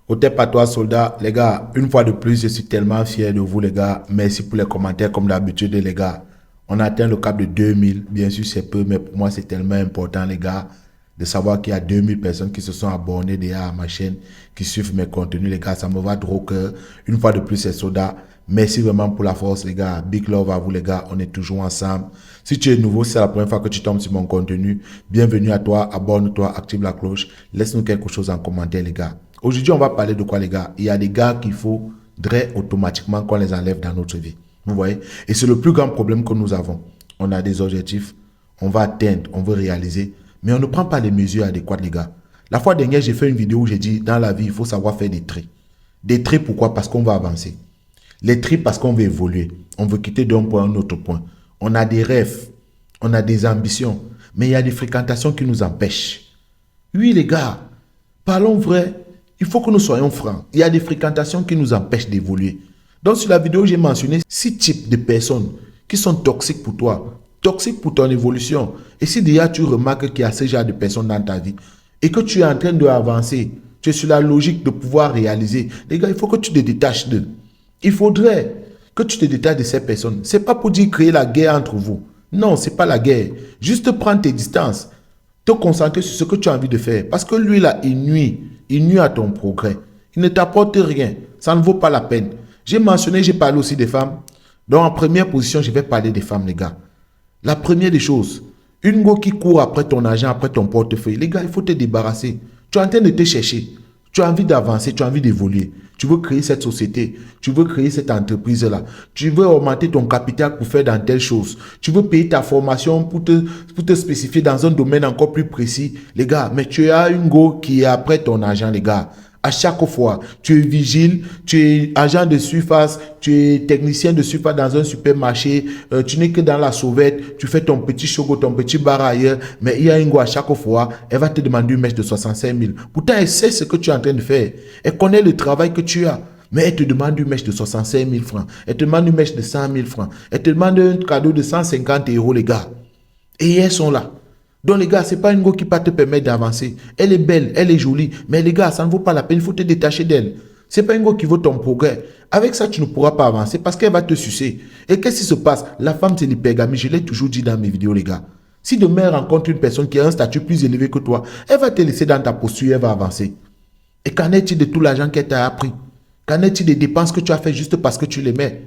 Au tête à toi, soldat, les gars, une fois de plus, je suis tellement fier de vous, les gars. Merci pour les commentaires, comme d'habitude, les gars. On a atteint le cap de 2000. Bien sûr, c'est peu, mais pour moi, c'est tellement important, les gars, de savoir qu'il y a 2000 personnes qui se sont abonnées déjà à ma chaîne, qui suivent mes contenus, les gars. Ça me va trop au cœur. Une fois de plus, c'est soldat. Merci vraiment pour la force, les gars. Big love à vous, les gars. On est toujours ensemble. Si tu es nouveau, c'est la première fois que tu tombes sur mon contenu, bienvenue à toi. Abonne-toi, active la cloche. Laisse-nous quelque chose en commentaire, les gars. Aujourd'hui, on va parler de quoi, les gars? Il y a des gars qu'il faudrait automatiquement qu'on les enlève dans notre vie. Vous voyez? Et c'est le plus grand problème que nous avons. On a des objectifs, on va atteindre, on veut réaliser, mais on ne prend pas les mesures adéquates, les gars. La fois dernière, j'ai fait une vidéo où j'ai dit, dans la vie, il faut savoir faire des traits. Des traits, pourquoi? Parce qu'on va avancer. Les traits, parce qu'on veut évoluer. On veut quitter d'un point à un autre point. On a des rêves, on a des ambitions, mais il y a des fréquentations qui nous empêchent. Oui, les gars, parlons vrai. Il faut que nous soyons francs. Il y a des fréquentations qui nous empêchent d'évoluer. Donc, sur la vidéo, j'ai mentionné 6 types de personnes qui sont toxiques pour toi, toxiques pour ton évolution. Et si déjà tu remarques qu'il y a ce genre de personnes dans ta vie et que tu es en train d'avancer, tu es sur la logique de pouvoir réaliser, les gars, il faut que tu te détaches d'eux. Il faudrait que tu te détaches de ces personnes. Ce n'est pas pour dire créer la guerre entre vous. Non, ce n'est pas la guerre. Juste prendre tes distances. Te concentrer sur ce que tu as envie de faire. Parce que lui, là, il nuit à ton progrès. Il ne t'apporte rien. Ça ne vaut pas la peine. J'ai mentionné, j'ai parlé aussi des femmes. Donc, en première position, je vais parler des femmes, les gars. La première des choses, une go qui court après ton argent, après ton portefeuille. Les gars, il faut te débarrasser. Tu es en train de te chercher. Tu as envie d'avancer, tu as envie d'évoluer. Tu veux créer cette société, tu veux créer cette entreprise-là. Tu veux augmenter ton capital pour faire dans telle chose. Tu veux payer ta formation pour te spécifier dans un domaine encore plus précis. Les gars, mais tu as une go qui est après ton argent, les gars. À chaque fois, tu es vigile, tu es agent de surface, tu es technicien de surface dans un supermarché, tu n'es que dans la sauvette, tu fais ton petit choco, ton petit bar ailleurs, mais il y a une go à chaque fois, elle va te demander une mèche de 65 000. Pourtant, elle sait ce que tu es en train de faire. Elle connaît le travail que tu as. Mais elle te demande une mèche de 65 000 francs. Elle te demande une mèche de 100 000 francs. Elle te demande un cadeau de 150 €, les gars. Et elles sont là. Donc les gars, ce n'est pas une go qui peut te permettre d'avancer. Elle est belle, elle est jolie, mais les gars, ça ne vaut pas la peine, il faut te détacher d'elle. Ce n'est pas une go qui veut ton progrès. Avec ça, tu ne pourras pas avancer parce qu'elle va te sucer. Et qu'est-ce qui se passe? La femme, c'est l'hypergamie, je l'ai toujours dit dans mes vidéos, les gars. Si demain elle rencontre une personne qui a un statut plus élevé que toi, elle va te laisser dans ta posture, elle va avancer. Et qu'en est-il de tout l'argent qu'elle t'a appris? Qu'en est-il des dépenses que tu as fait juste parce que tu l'aimais?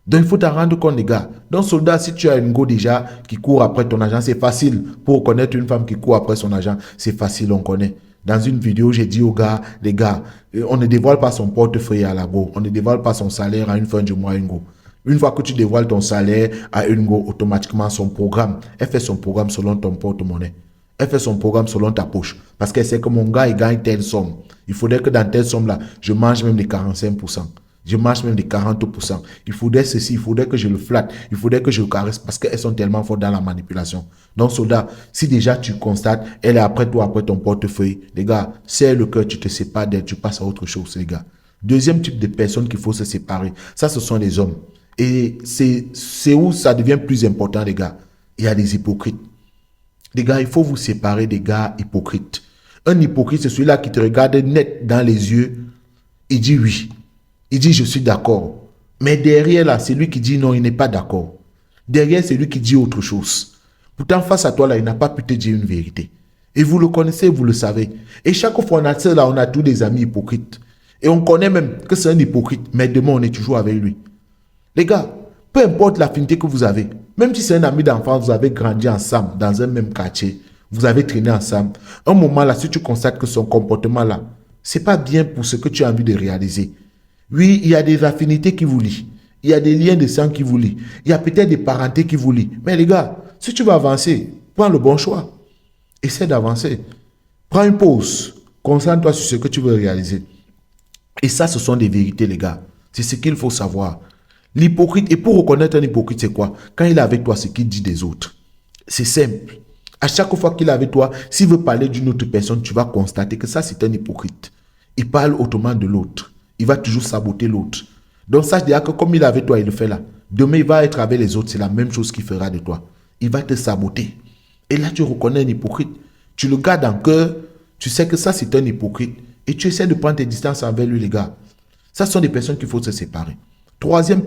Donc, il faut t'en rendre compte, les gars. Donc, soldat, si tu as une go déjà qui court après ton argent, c'est facile. Pour connaître une femme qui court après son argent, c'est facile, on connaît. Dans une vidéo, j'ai dit aux gars, les gars, on ne dévoile pas son portefeuille à la go. On ne dévoile pas son salaire à une fin du mois à une go. Une fois que tu dévoiles ton salaire à une go, automatiquement, son programme, elle fait son programme selon ton porte-monnaie. Elle fait son programme selon ta poche. Parce qu'elle sait que mon gars, il gagne telle somme. Il faudrait que dans telle somme-là, je mange même les 45%. Je mange même des 40%. Il faudrait ceci, il faudrait que je le flatte, il faudrait que je le caresse parce qu'elles sont tellement fortes dans la manipulation. Donc, soldat, si déjà tu constates, elle est après toi, après ton portefeuille, les gars, serre le cœur, tu te sépares d'elle, tu passes à autre chose, les gars. Deuxième type de personnes qu'il faut se séparer, ça, ce sont les hommes. Et c'est où ça devient plus important, les gars. Il y a des hypocrites. Les gars, il faut vous séparer des gars hypocrites. Un hypocrite, c'est celui-là qui te regarde net dans les yeux, il dit oui. Il dit, je suis d'accord. Mais derrière, là, c'est lui qui dit non, il n'est pas d'accord. Derrière, c'est lui qui dit autre chose. Pourtant, face à toi, là, il n'a pas pu te dire une vérité. Et vous le connaissez, vous le savez. Et chaque fois, on a ça, là, on a tous des amis hypocrites. Et on connaît même que c'est un hypocrite. Mais demain, on est toujours avec lui. Les gars, peu importe l'affinité que vous avez, même si c'est un ami d'enfance, vous avez grandi ensemble, dans un même quartier, vous avez traîné ensemble, un moment, là, si tu constates que son comportement, là, c'est pas bien pour ce que tu as envie de réaliser. Oui, il y a des affinités qui vous lient. Il y a des liens de sang qui vous lient. Il y a peut-être des parentés qui vous lient. Mais les gars, si tu veux avancer, prends le bon choix. Essaie d'avancer. Prends une pause. Concentre-toi sur ce que tu veux réaliser. Et ça, ce sont des vérités, les gars. C'est ce qu'il faut savoir. L'hypocrite, et pour reconnaître un hypocrite, c'est quoi? Quand il est avec toi, ce qu'il dit des autres. C'est simple. À chaque fois qu'il est avec toi, s'il veut parler d'une autre personne, tu vas constater que ça, c'est un hypocrite. Il parle autrement de l'autre. Il va toujours saboter l'autre. Donc sache déjà que comme il est avec toi, il le fait là. Demain, il va être avec les autres. C'est la même chose qu'il fera de toi. Il va te saboter. Et là, tu reconnais un hypocrite. Tu le gardes en cœur. Tu sais que ça, c'est un hypocrite. et tu essaies de prendre tes distances avec lui, les gars. Ça, ce sont des personnes qu'il faut se séparer. Troisième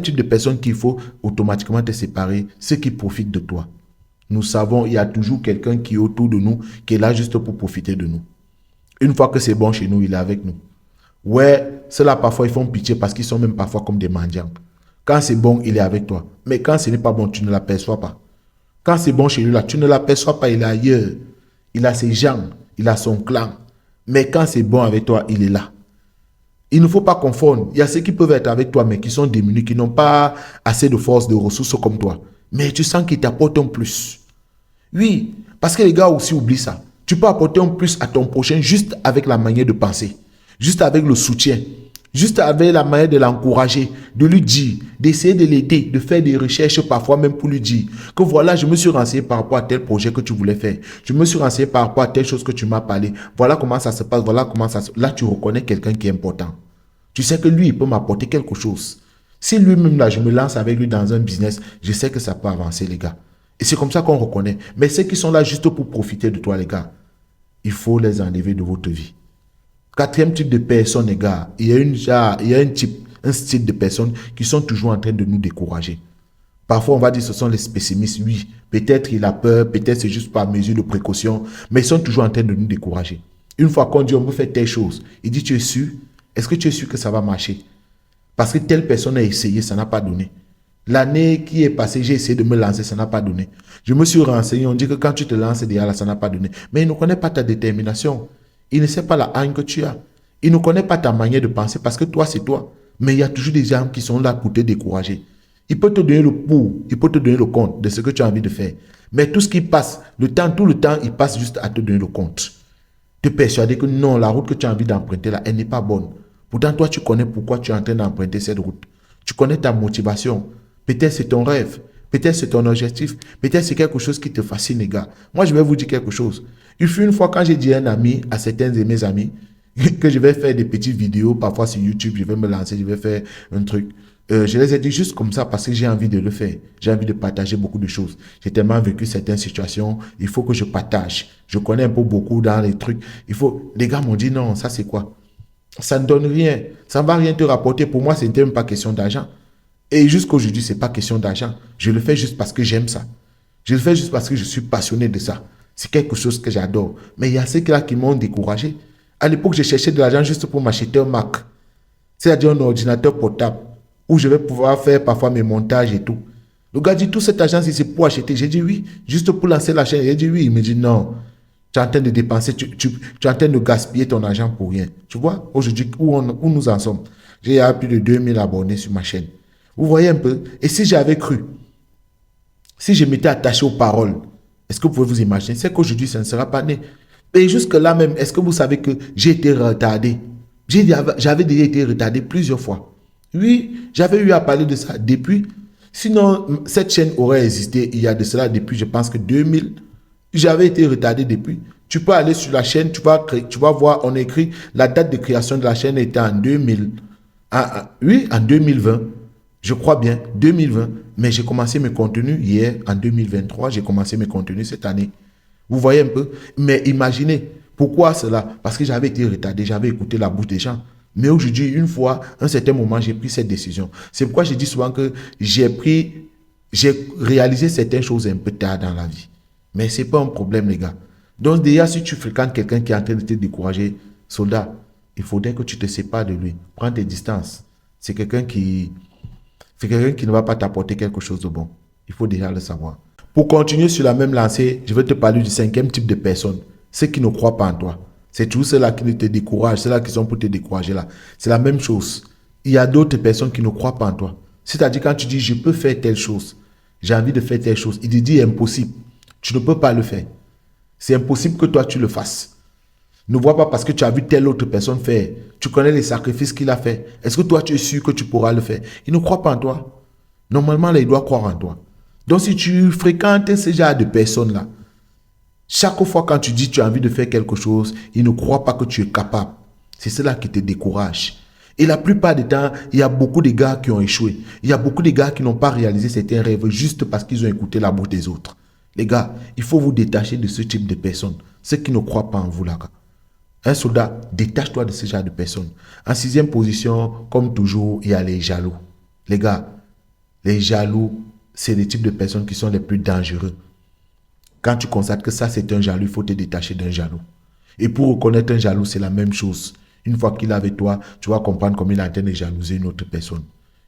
type de personne qu'il faut automatiquement te séparer, ceux qui profitent de toi. Nous savons, il y a toujours quelqu'un qui est autour de nous, qui est là juste pour profiter de nous. Une fois que c'est bon chez nous, il est avec nous. Ouais, ceux-là, parfois, ils font pitié parce qu'ils sont même parfois comme des mendiants. Quand c'est bon, il est avec toi. Mais quand ce n'est pas bon, tu ne l'aperçois pas. Quand c'est bon chez lui, là, tu ne l'aperçois pas, il est ailleurs. Il a ses gens, il a son clan. Mais quand c'est bon avec toi, il est là. Il ne faut pas confondre. Il y a ceux qui peuvent être avec toi, mais qui sont démunis, qui n'ont pas assez de force, de ressources comme toi. Mais tu sens qu'ils t'apportent un plus. Oui, parce que les gars aussi oublient ça. Tu peux apporter un plus à ton prochain juste avec la manière de penser, juste avec le soutien, juste avec la manière de l'encourager, de lui dire, d'essayer de l'aider, de faire des recherches parfois même pour lui dire que voilà, je me suis renseigné par rapport à tel projet que tu voulais faire. Je me suis renseigné par rapport à telle chose que tu m'as parlé. Voilà comment ça se passe, voilà comment ça se passe. Là, tu reconnais quelqu'un qui est important. Tu sais que lui, il peut m'apporter quelque chose. Si lui-même, là, je me lance avec lui dans un business, je sais que ça peut avancer, les gars. Et c'est comme ça qu'on reconnaît. Mais ceux qui sont là juste pour profiter de toi, les gars, il faut les enlever de votre vie. Quatrième type de personnes, les gars, il y a un style de personnes qui sont toujours en train de nous décourager. Parfois, on va dire que ce sont les pessimistes. Oui, peut-être il a peur, peut-être c'est juste par mesure de précaution, mais ils sont toujours en train de nous décourager. Une fois qu'on dit on veut faire telle chose, il dit tu es sûr? Est-ce que tu es sûr que ça va marcher? Parce que telle personne a essayé, ça n'a pas donné. L'année qui est passée, j'ai essayé de me lancer, ça n'a pas donné. Je me suis renseigné, on dit que quand tu te lances déjà là, ça n'a pas donné. Mais il ne connaît pas ta détermination. Il ne sait pas la haine que tu as. Il ne connaît pas ta manière de penser parce que toi, c'est toi. Mais il y a toujours des gens qui sont là pour te décourager. Il peut te donner le pour, il peut te donner le compte de ce que tu as envie de faire. Mais tout ce qui passe, tout le temps, il passe juste à te donner le compte. Te persuader que non, la route que tu as envie d'emprunter là, elle n'est pas bonne. Pourtant, toi, tu connais pourquoi tu es en train d'emprunter cette route. Tu connais ta motivation. Peut-être c'est ton rêve. Peut-être c'est ton objectif. Peut-être c'est quelque chose qui te fascine, les gars. Moi, je vais vous dire quelque chose. Il fut une fois quand j'ai dit à un ami, à certains de mes amis, que je vais faire des petites vidéos, parfois sur YouTube, je vais me lancer, je vais faire un truc. Je les ai dit juste comme ça parce que j'ai envie de le faire. J'ai envie de partager beaucoup de choses. J'ai tellement vécu certaines situations. Il faut que je partage. Je connais un peu beaucoup dans les trucs. Les gars m'ont dit non, ça c'est quoi? Ça ne donne rien. Ça ne va rien te rapporter. Pour moi, ce n'était même pas question d'argent. Et jusqu'aujourd'hui, ce n'est pas question d'argent. Je le fais juste parce que j'aime ça. Je le fais juste parce que je suis passionné de ça. C'est quelque chose que j'adore. Mais il y a ceux là qui m'ont découragé. À l'époque, j'ai cherché de l'argent juste pour m'acheter un Mac. C'est-à-dire un ordinateur portable où je vais pouvoir faire parfois mes montages et tout. Le gars dit, tout cet argent, c'est pour acheter. J'ai dit oui, juste pour lancer la chaîne. J'ai dit oui. Il me dit non. Tu es en train de dépenser, tu es en train de gaspiller ton argent pour rien. Tu vois, aujourd'hui, où nous en sommes. J'ai plus de 2000 abonnés sur ma chaîne. Vous voyez un peu? Et si j'avais cru, si je m'étais attaché aux paroles, est-ce que vous pouvez vous imaginer? C'est qu'aujourd'hui, ça ne sera pas né. Et jusque-là même, est-ce que vous savez que j'ai été retardé? J'avais déjà été retardé plusieurs fois. Oui, j'avais eu à parler de ça depuis. Sinon, cette chaîne aurait existé il y a de cela depuis, je pense que 2000. J'avais été retardé depuis. Tu peux aller sur la chaîne, tu vas voir, on écrit la date de création de la chaîne était en 2000. Oui, en 2020. Je crois bien, 2020. Mais j'ai commencé mes contenus hier, en 2023. J'ai commencé mes contenus cette année. Vous voyez un peu? Mais imaginez, pourquoi cela? Parce que j'avais été retardé, j'avais écouté la bouche des gens. Mais aujourd'hui, une fois, à un certain moment, j'ai pris cette décision. C'est pourquoi je dis souvent que j'ai réalisé certaines choses un peu tard dans la vie. Mais ce n'est pas un problème, les gars. Donc déjà, si tu fréquentes quelqu'un qui est en train de te décourager, soldat, il faudrait que tu te sépares de lui. Prends tes distances. C'est quelqu'un qui ne va pas t'apporter quelque chose de bon. Il faut déjà le savoir. Pour continuer sur la même lancée, je vais te parler du cinquième type de personnes. Ceux qui ne croient pas en toi. C'est toujours ceux-là qui te découragent, ceux-là qui sont pour te décourager là. C'est la même chose. Il y a d'autres personnes qui ne croient pas en toi. C'est-à-dire quand tu dis, je peux faire telle chose, j'ai envie de faire telle chose, il te dit impossible. Tu ne peux pas le faire. C'est impossible que toi tu le fasses. Ne vois pas parce que tu as vu telle autre personne faire. Tu connais les sacrifices qu'il a fait. Est-ce que toi tu es sûr que tu pourras le faire? Il ne croit pas en toi. Normalement, là, il doit croire en toi. Donc si tu fréquentes ce genre de personnes-là, chaque fois quand tu dis que tu as envie de faire quelque chose, ils ne croient pas que tu es capable. C'est cela qui te décourage. Et la plupart du temps, il y a beaucoup de gars qui ont échoué. Il y a beaucoup de gars qui n'ont pas réalisé certains rêves juste parce qu'ils ont écouté la bouche des autres. Les gars, il faut vous détacher de ce type de personnes. Ceux qui ne croient pas en vous, là. Un soldat, détache-toi de ce genre de personnes. En sixième position, comme toujours, il y a les jaloux. Les gars, les jaloux, c'est les types de personnes qui sont les plus dangereux. Quand tu constates que ça, c'est un jaloux, il faut te détacher d'un jaloux. Et pour reconnaître un jaloux, c'est la même chose. Une fois qu'il est avec toi, tu vas comprendre comment il est en train de jalouser une autre personne.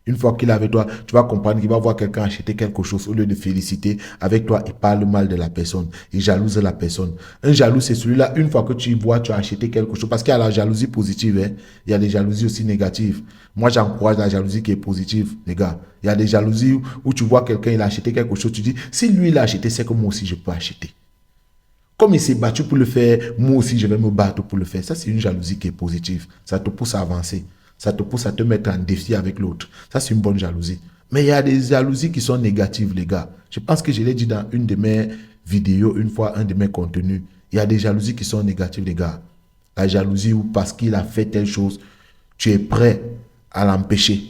Une fois qu'il est avec toi, tu vas comprendre qu'il va voir quelqu'un acheter quelque chose. Au lieu de féliciter, avec toi, il parle mal de la personne. Il jalouse la personne. Un jaloux, c'est celui-là, une fois que tu vois, tu as acheté quelque chose. Parce qu'il y a la jalousie positive, hein. Il y a des jalousies aussi négatives. Moi, j'encourage la jalousie qui est positive, les gars. Il y a des jalousies où tu vois quelqu'un, il a acheté quelque chose, tu dis, si lui, il a acheté, c'est que moi aussi, je peux acheter. Comme il s'est battu pour le faire, moi aussi, je vais me battre pour le faire. Ça, c'est une jalousie qui est positive. Ça te pousse à avancer. Ça te pousse à te mettre en défi avec l'autre. Ça, c'est une bonne jalousie. Mais il y a des jalousies qui sont négatives, les gars. Je pense que je l'ai dit dans une de mes vidéos, une fois, un de mes contenus. Il y a des jalousies qui sont négatives, les gars. La jalousie où parce qu'il a fait telle chose, tu es prêt à l'empêcher.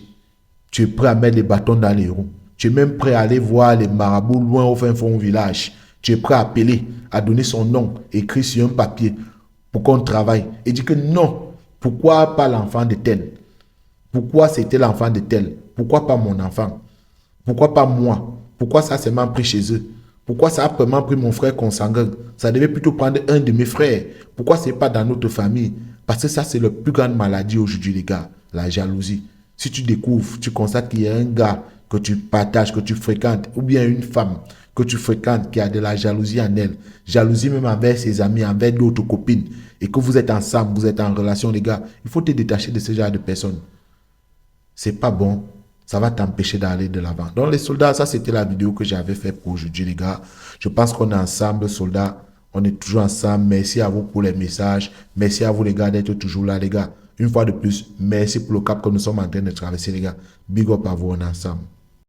Tu es prêt à mettre les bâtons dans les roues. Tu es même prêt à aller voir les marabouts loin au fin fond du village. Tu es prêt à appeler, à donner son nom, écrit sur un papier pour qu'on travaille. Et dit que non, pourquoi pas l'enfant de tel? Pourquoi c'était l'enfant de tel? Pourquoi pas mon enfant? Pourquoi pas moi? Pourquoi ça s'est mal pris chez eux? Pourquoi ça a vraiment pris mon frère consanguin? Ça devait plutôt prendre un de mes frères. Pourquoi c'est pas dans notre famille? Parce que ça, c'est la plus grande maladie aujourd'hui, les gars. La jalousie. Si tu découvres, tu constates qu'il y a un gars que tu partages, que tu fréquentes, ou bien une femme que tu fréquentes qui a de la jalousie en elle, jalousie même envers ses amis, envers d'autres copines, et que vous êtes ensemble, vous êtes en relation, les gars, il faut te détacher de ce genre de personnes. C'est pas bon. Ça va t'empêcher d'aller de l'avant. Donc les soldats, ça c'était la vidéo que j'avais fait pour aujourd'hui, les gars. Je pense qu'on est ensemble, soldats. On est toujours ensemble. Merci à vous pour les messages. Merci à vous, les gars, d'être toujours là, les gars. Une fois de plus, merci pour le cap que nous sommes en train de traverser, les gars. Big up à vous, on est ensemble.